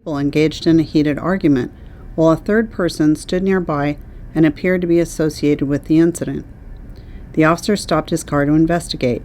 Engaged in a heated argument, while a third person stood nearby and appeared to be associated with the incident. The officer stopped his car to investigate.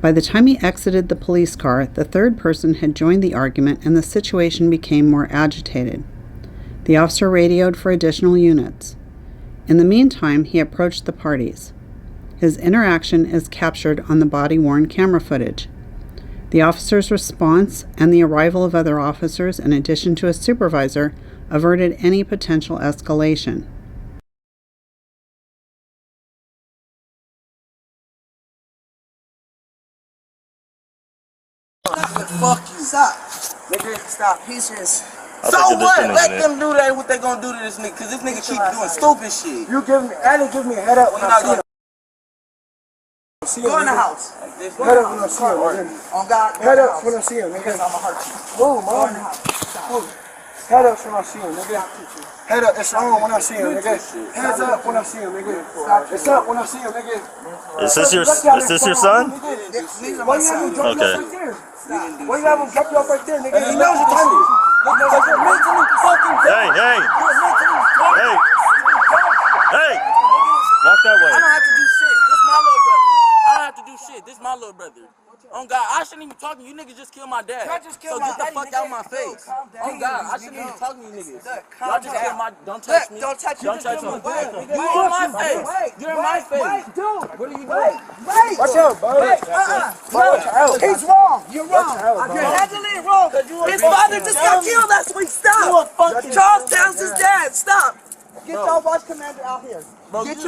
By the time he exited the police car, the third person had joined the argument and the situation became more agitated. The officer radioed for additional units. In the meantime, he approached the parties. His interaction is captured on the body-worn camera footage. The officer's response and the arrival of other officers, in addition to a supervisor, averted any potential escalation. Fuck you. Stop. Nigga, stop. He's just... So what? Let them do that, what they gonna do to this nigga, cause this nigga keep doing stupid shit. You give me, that give me a head up when I see him. Go in the house. Head up when I see him. On God. Head up when I see him, nigga. I'ma hurt you. Move, man. Head up when I see him, nigga. Head up, it's on when I see him, nigga. Heads up when I see him, nigga. It's up when I see him, nigga. Is this your son? Why you have him drop you off right there? Why you have him drop you off right there, nigga? He knows your time. Hey, hey! Hey! Hey! Walk that way. I don't have to do shit. This my little brother. I don't have to do shit. This my little brother. Oh God, I shouldn't even talk to you. You niggas just killed my dad. So get the fuck out of my face. Oh God, I shouldn't even talk to you niggas. Y'all just killed my. Don't touch me. Don't touch me. Don't touch me. You on my face. You're in my face. Dude, what are you doing? Wait. Watch out, bro. No, he's wrong. You're wrong. You're handling it wrong. His father just got killed last week. Stop. Charlestown's his dad. Stop. Get your watch commander out here. Get your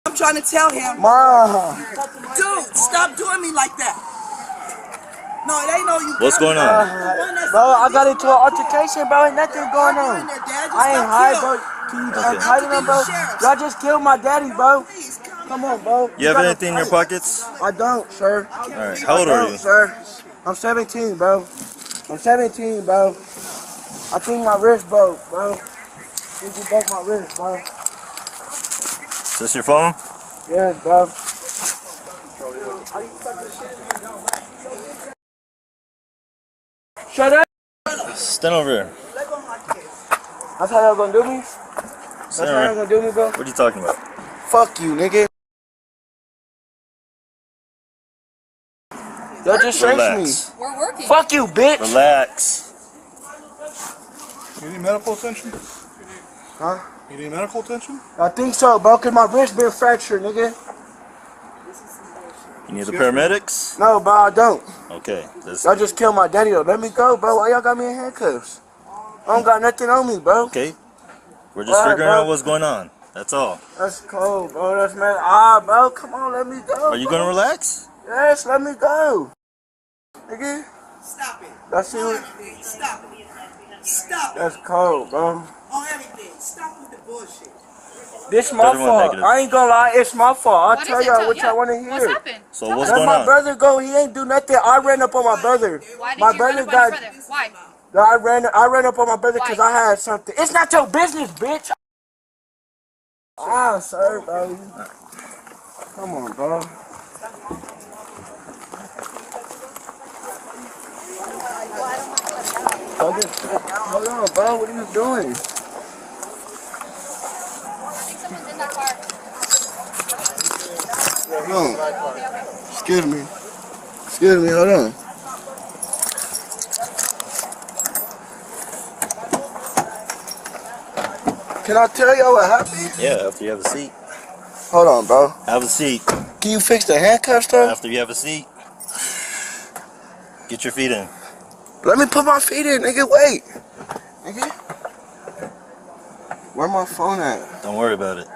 I'm trying to tell him, dude, stop doing me like that. No, it ain't no you. What's going on? Bro, I got into an altercation, bro. Ain't nothing going on. I ain't high, bro. Can you hide him, bro? Y'all just killed my daddy, bro. Come on, bro. You have anything in your pockets? I don't, sir. Alright, how old are you? Sir, I'm 17, bro. I'm 17, bro. I think my wrist broke, bro. I think you broke my wrist, bro. Is this your phone? Yes, bro. Shut up! Stand over here. That's how y'all gonna do me? That's how y'all gonna do me, bro? What are you talking about? Fuck you, nigga. Y'all just strafed me. We're working. Fuck you, bitch. Relax. You need medical attention? Huh? You need medical attention? I think so, bro, cause my wrist been fractured, nigga. You need the paramedics? No, bro, I don't. Okay. Y'all just killed my daddy, though. Let me go, bro. Why y'all got me in handcuffs? I don't got nothing on me, bro. Okay. We're just figuring out what's going on. That's all. That's cool, bro. That's mad. Bro, come on, let me go. Are you gonna relax? Yes, let me go. Nigga. Stop it. That's On it. everything. Stop it. Stop it. That's cold, bro. On everything. Stop with the bullshit. This my fault. negative. I ain't gonna lie, it's my fault. I'll tell is it? y'all what y'all wanna hear. What's happened? So what's Let going my on? brother go. He ain't do nothing. I ran up on my brother. Why did My you brother run up on got. your brother? Why? I ran up on my brother because I had something. It's not your business, bitch. Ah, sir, bro. Come on, bro. Hold on, bro. What are you doing? Someone's in that car. Hold on. Excuse me. Excuse me. Hold on. Can I tell y'all what happened? Yeah, after you have a seat. Hold on, bro. Have a seat. Can you fix the handcuffs, though? After you have a seat, get your feet in. Let me put my feet in, nigga. Wait. Nigga. Where my phone at? Don't worry about it.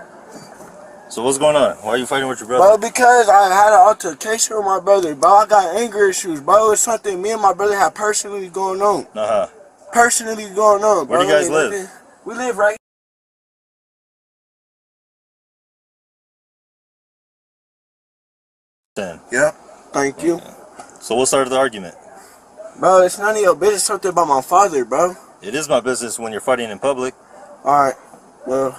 So what's going on? Why are you fighting with your brother? Bro, because I had an altercation with my brother, bro. I got anger issues, bro. It's something me and my brother have personally going on. Personally going on, bro. Where do you guys live? We live right. Yep. Thank you. So what started the argument? Bro, it's none of your business. Something about my father, bro. It is my business when you're fighting in public. Alright. Well.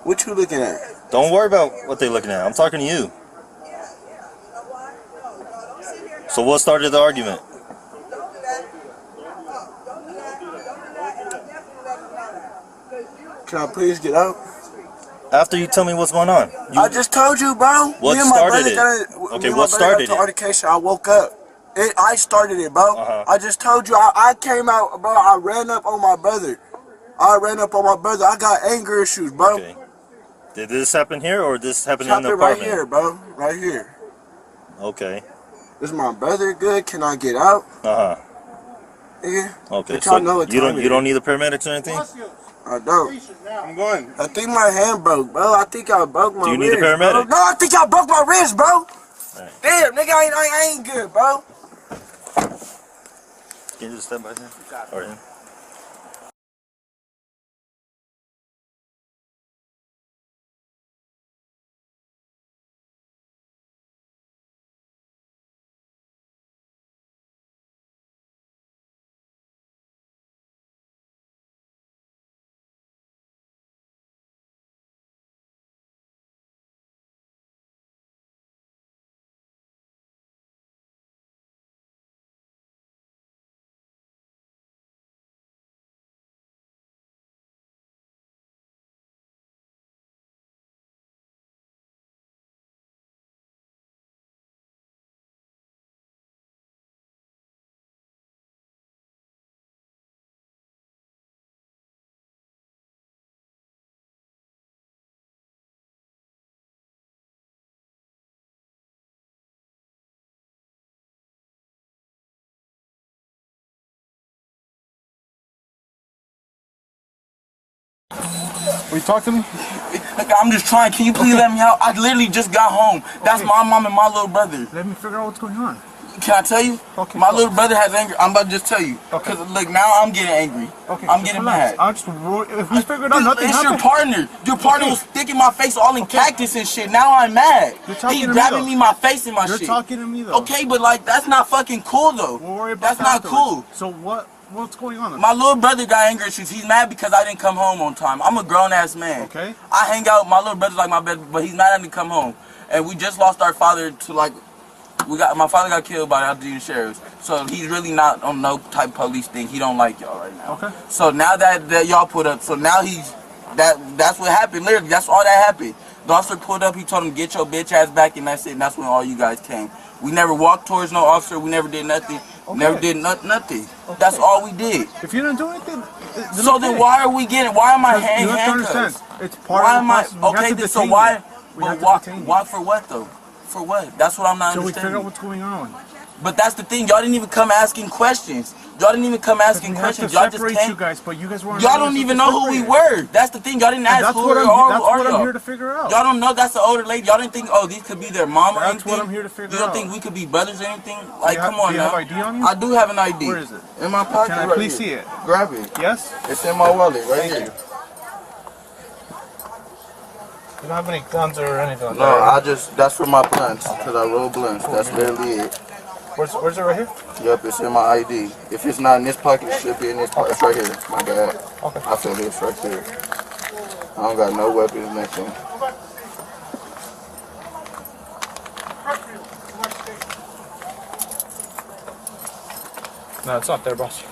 What you looking at? Don't worry about what they're looking at. I'm talking to you. So what started the argument? Can I please get out? After you tell me what's going on. I just told you, bro. What started it? Okay, what started it? Altercation. I woke up. I started it, bro. I just told you. I came out, bro. I ran up on my brother. I got anger issues, bro. Okay. Did this happen here or this happened in the apartment? Right here, bro. Right here. Okay. Is my brother good? Can I get out? Yeah. Okay. So you don't need the paramedics or anything? I don't. I'm going. I think my hand broke, bro. I think I broke my wrist. Do you need a paramedic? Bro. No, I think I broke my wrist, bro. Right. Damn, nigga, I ain't good, bro. Can you just step by him? Or him? Will you talk to me? Look, I'm just trying. Can you please let me out? I literally just got home. That's my mom and my little brother. Let me figure out what's going on. Can I tell you? Okay. My little brother has anger. I'm about to just tell you. Okay. Because, look, now I'm getting angry. Okay. I'm getting mad. If we figured out nothing It's happened. your partner. Your partner was sticking my face all in cactus and shit. Now I'm mad. You're talking He's to me, grabbing though. me my face and my You're shit. talking to me though. Okay, but like, that's not fucking cool though. We'll worry about That's not cool. So what's going on? My little brother got anger issues. He's mad because I didn't come home on time. I'm a grown ass man. Okay. I hang out. My little brother's like my best, but he's mad I didn't come home. And we just lost our father to like, my father got killed by the Pasadena sheriffs. So he's really not on no type of police thing. He don't like y'all right now. Okay. So now that y'all put up, so now that's what happened. Literally, that's all that happened. The officer pulled up. He told him, "Get your bitch ass back," and that's it. And that's when all you guys came. We never walked towards no officer. We never did nothing. Okay. Never did nothing. Okay. That's all we did. If you didn't do anything, So then why are we getting? Why am I handcuffed? You have to understand. It's part why of the am I? process. We Okay, have to then so detain why? you. We But have to why? detain you. Why for what though? For what? That's what I'm not So we understanding. figure out what's going on. But that's the thing. Y'all didn't even come asking questions. Y'all didn't even come asking We questions. have Y'all to just separate came. you guys, but you guys weren't. Y'all don't even know who we were. That's the thing. Y'all didn't ask who we are. That's what I'm here to figure out. Y'all don't know that's the older lady. Y'all didn't think, oh, these could be their mom or anything. That's what I'm here to figure out. You don't think we could be brothers or anything? Like, come on now. Do you now. have ID on you? I do have an ID. Where is it? In my pocket. Can I right please here. see it? Grab it. Yes? It's in my wallet right here. You don't have any guns or anything? No, that's for my blunts, because I roll blunts. That's literally it. Where's it right here? Yep, it's in my ID. If it's not in this pocket, it should be in this pocket. It's right here. My bad. Okay. I feel this right there. I don't got no weapons, nothing. No, it's not there, boss.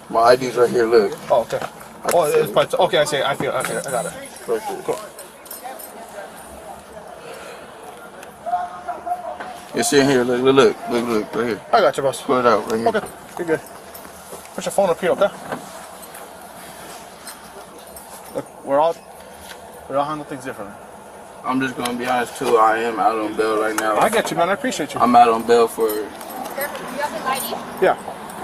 My ID's right here, look. Oh, okay. Oh, it's part. Okay, I see it. I feel it. Okay, I got it. Right there. Cool. It's in here, look, right here. I got you, boss. Pull it out right here. Okay, you're good. Put your phone up here, okay? we all handle things differently. I'm just gonna be honest too. I am out on bail right now. I get you, man. I appreciate you. I'm out on bail for. Do you have his ID? Yeah.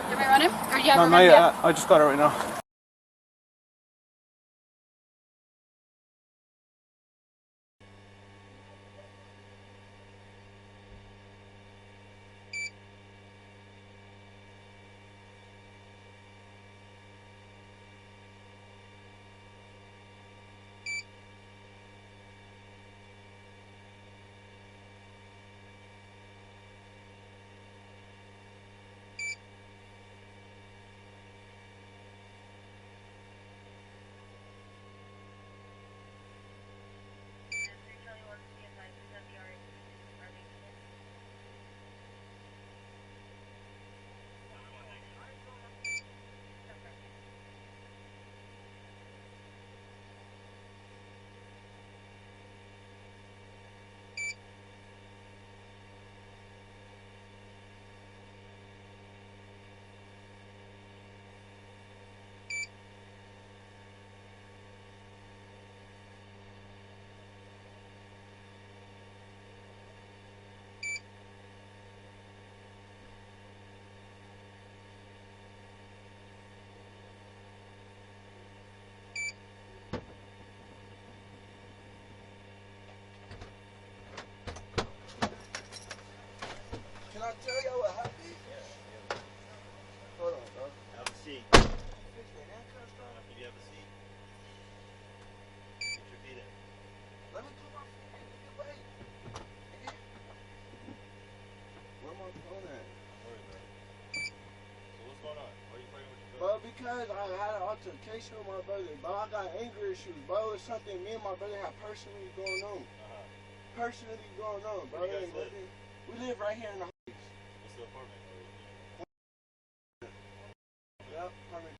Did we run him? Or do you have No, him not run yet. I just got it right now. Can I tell you what happened? Hold on, bro. Have a seat. Fix my handcuffs, bro. Can you have a seat? Get your feet in. Let me put my feet in. Wait. Where my phone at? Don't worry about it. So what's going on? Why are you fighting with your Bro, brother? because I had an altercation with my brother, bro. I got anger issues, bro. It's something me and my brother have personally going on. Personally going on, bro. Where you guys live? We live right here in the house. What's the apartment? Yep, apartment.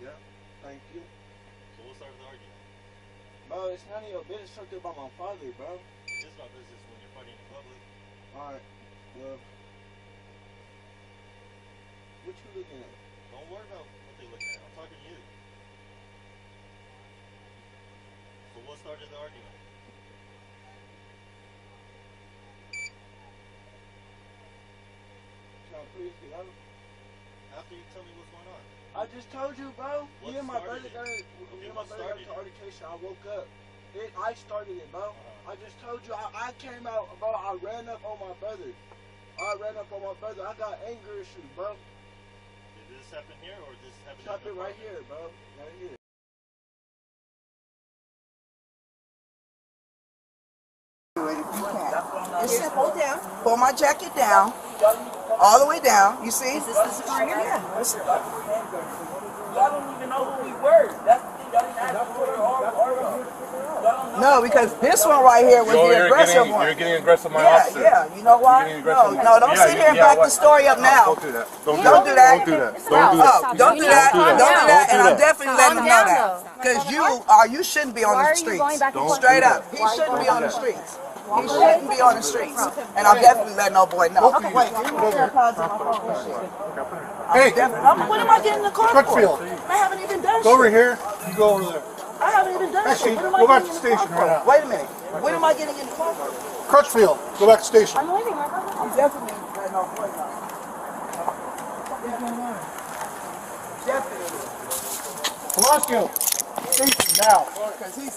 Yep, thank you. So what started the argument? Bro, it's none of your business. Something about my father, bro. It's not business when you're fighting in public. Alright, well. What you looking at? Don't worry about what they're looking at. I'm talking to you. So what started the argument? Can I please get out? After you tell me what's going on. I just told you, bro. What Me and my brother started got it? me and my What brother got started into it? altercation. I woke up. I started it, bro. I just told you. I came out, bro. I ran up on my brother. I got anger issues, bro. Did this happen here or did this happen Stop in it your right apartment? here, bro. Right here. It's simple. Down. Pull my jacket down, all the way down. You see? Is this the screen? Yeah. Y'all don't even know who we were. That's the thing. Y'all didn't ask for it. No, because this one right here was the aggressive one. You're getting aggressive, my Yeah, officer. yeah. You know why? You're getting aggressive. No, don't sit here and back the story up now. Don't do that. Don't do that. Don't do that. Oh, don't do that. Don't do that. And I'm definitely letting them know Calm down, that. Because you shouldn't be on the streets. Straight up. He shouldn't be on the streets. He shouldn't be on the streets. And I'm definitely letting no boy know. Okay, wait. Hey, What am I getting in the car for? Crutchfield. I haven't even done go over shit. here. You go over there. I haven't even done Actually, shit. What am I go back getting to in the station car right for? now. Wait a minute. What am I getting in the car for? Crutchfield. Go back to station. I'm leaving right now. I'm definitely letting no boy know. Definitely. Velasco. Station now. Two